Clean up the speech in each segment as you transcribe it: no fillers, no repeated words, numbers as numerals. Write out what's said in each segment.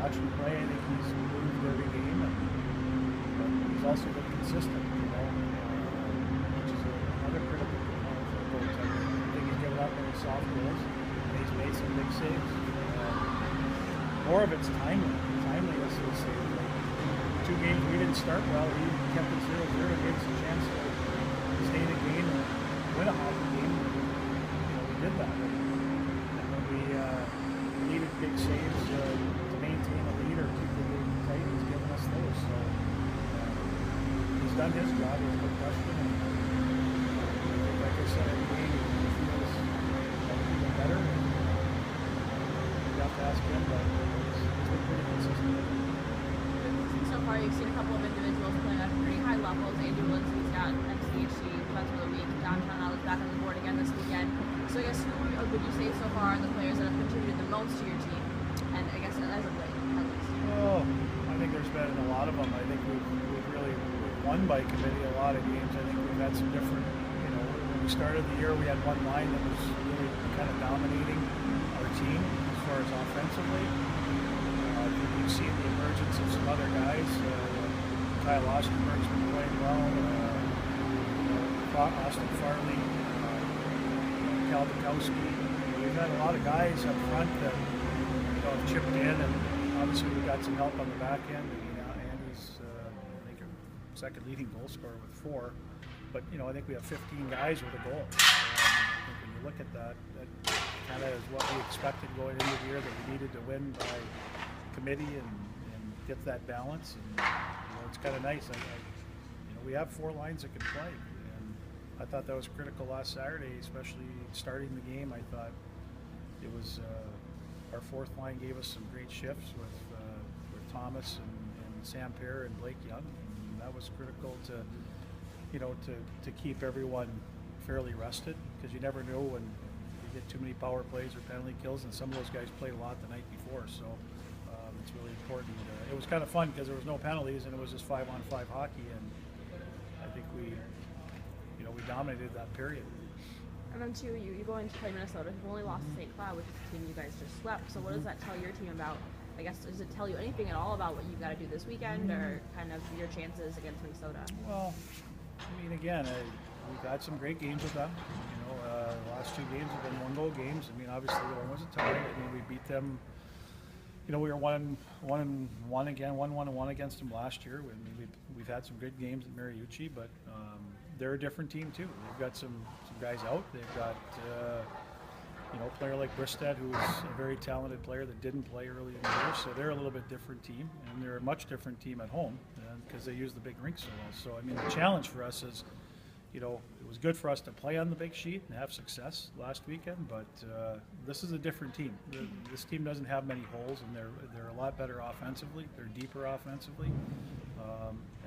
watch him play, I think he's improved every game, but he's also been consistent, which is another critical component for a goaltender. I think he's given up any soft goals, and he's made some big saves. More of it's timeliness of the save. Like, 2 games we didn't start well, he kept it 0-0, gave us a chance to stay in the game and win a hockey game. We did that. And when we needed big saves to maintain a lead or keep the game tight, he's given us those. So he's done his job, there's no question. And like I said, every game he feels even better. And you have to ask him, but he's been pretty consistent. So far, you've seen a couple of individuals playing at pretty high levels. Andy Willinson's got MCHC Defenseman of the Week. Downtown Alex back on the board again this weekend. So I guess who would you say so far are the players that have contributed the most to your team? And I guess as of late, at least. Oh, I think there's been a lot of them. I think we've really won by committee a lot of games. I think we've had some different, when we started the year, we had one line that was really kind of dominating our team as far as offensively. I think we've seen the emergence of some other guys. Kyle Ostenberg's been playing well. Austin Farley, Cal Bukowski. We've had a lot of guys up front that have chipped in, and obviously we got some help on the back end. Andy's I think a second leading goal scorer with 4. But I think we have 15 guys with a goal. I think when you look at that kind of is what we expected going into the year, that we needed to win by committee and get that balance. And it's kind of nice. We have 4 lines that can play, and I thought that was critical last Saturday, especially starting the game. I thought it was our 4th line gave us some great shifts with Thomas and Sam Perr and Blake Young, and that was critical to to keep everyone fairly rested, because you never know when you get too many power plays or penalty kills, and some of those guys played a lot the night before, so it's really important. It was kind of fun because there was no penalties and it was just 5-on-5 hockey, and I think we dominated that period. And then too, you go into play Minnesota. You've only lost to St. Cloud, which is a team you guys just swept. So what does that tell your team about? I guess, does it tell you anything at all about what you've got to do this weekend, or kind of your chances against Minnesota? Well, I mean, again, we've had some great games with them. The last 2 games have been 1-goal games. I mean, obviously one was a tie. I mean, we beat them. We were 1-1 again, 1-1 against them last year. We've had some good games at Mariucci, but they're a different team too. They've got some guys out. They've got a player like Bristead, who's a very talented player that didn't play early in the year, so they're a little bit different team, and they're a much different team at home because they use the big rink so well. So I mean, the challenge for us is, it was good for us to play on the big sheet and have success last weekend, but this is a different team. This team doesn't have many holes, and they're a lot better offensively. They're deeper offensively,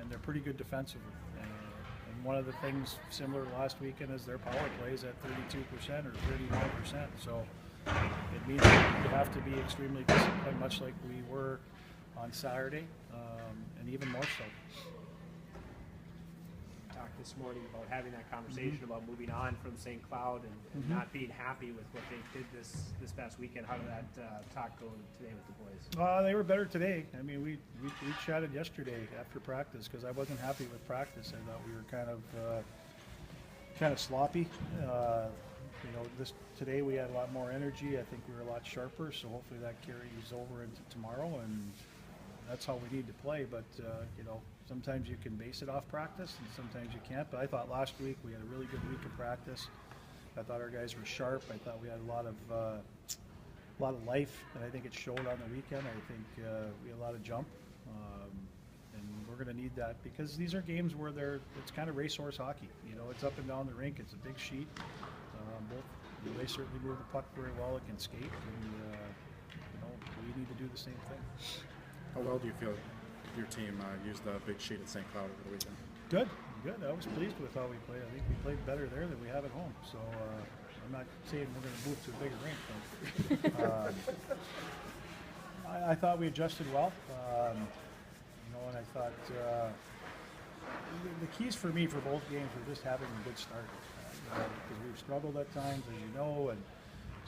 and they're pretty good defensively. And one of the things similar to last weekend is their power plays at 32% or 39%. So it means that you have to be extremely disciplined, much like we were on Saturday, and even more so. This morning about having that conversation about moving on from St. Cloud and not being happy with what they did this past weekend. How did that talk go today with the boys? They were better today. I mean, we chatted yesterday after practice because I wasn't happy with practice. I thought we were kind of sloppy. Today we had a lot more energy. I think we were a lot sharper. So hopefully that carries over into tomorrow, and that's how we need to play. But sometimes you can base it off practice and sometimes you can't. But I thought last week we had a really good week of practice. I thought our guys were sharp. I thought we had a lot of life, and I think it showed on the weekend. I think we had a lot of jump, and we're going to need that because these are games where it's kind of racehorse hockey. It's up and down the rink. It's a big sheet. They certainly move the puck very well. It can skate, and we need to do the same thing. How well do you feel your team used the big sheet at St. Cloud over the weekend? Good. I was pleased with how we played. I think we played better there than we have at home. So I'm not saying we're going to move to a bigger rink, but I thought we adjusted well. And I thought the keys for me for both games were just having a good start. Because we've struggled at times, as you know, and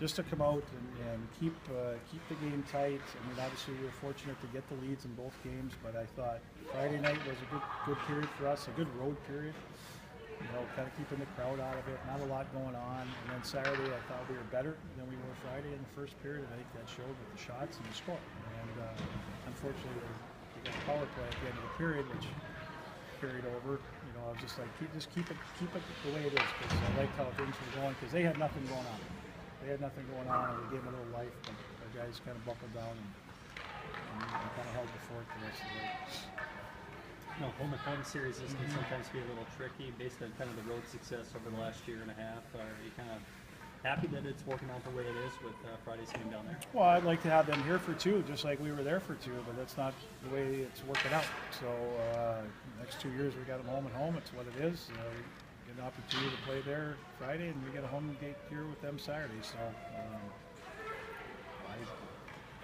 just to come out and keep the game tight. I mean, obviously we were fortunate to get the leads in both games, but I thought Friday night was a good period for us, a good road period. You know, kind of keeping the crowd out of it, not a lot going on. And then Saturday, I thought we were better than we were Friday in the first period. And I think that showed with the shots and the score. And unfortunately, we got a power play at the end of the period, which carried over. You know, I was just like, keep it the way it is, because I liked how things were going, because they had nothing going on. They had nothing going on, and we gave them a little life, but the guys kind of buckled down and kind of held the fort the rest of the way. You know, home and home series can sometimes be a little tricky based on kind of the road success over the last year and a half. Are you kind of happy that it's working out the way it is with Friday's game down there? Well, I'd like to have them here for 2, just like we were there for 2, but that's not the way it's working out. So next 2 years we got them home and home. It's what it is. We get an opportunity to play there Friday, and we get a home gate here with them Saturday. So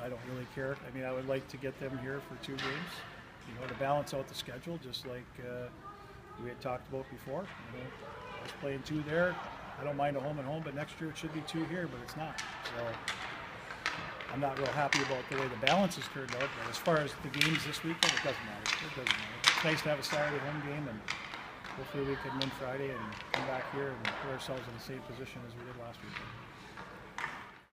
I don't really care. I mean, I would like to get them here for 2 games. You know, to balance out the schedule, just like we had talked about before. You know, us playing 2 there. I don't mind a home and home, but next year it should be 2 here, but it's not. So I'm not real happy about the way the balance has turned out. But as far as the games this weekend, it doesn't matter. It doesn't matter. It's nice to have a Saturday home game, and hopefully we can win Friday and come back here and put ourselves in the same position as we did last weekend.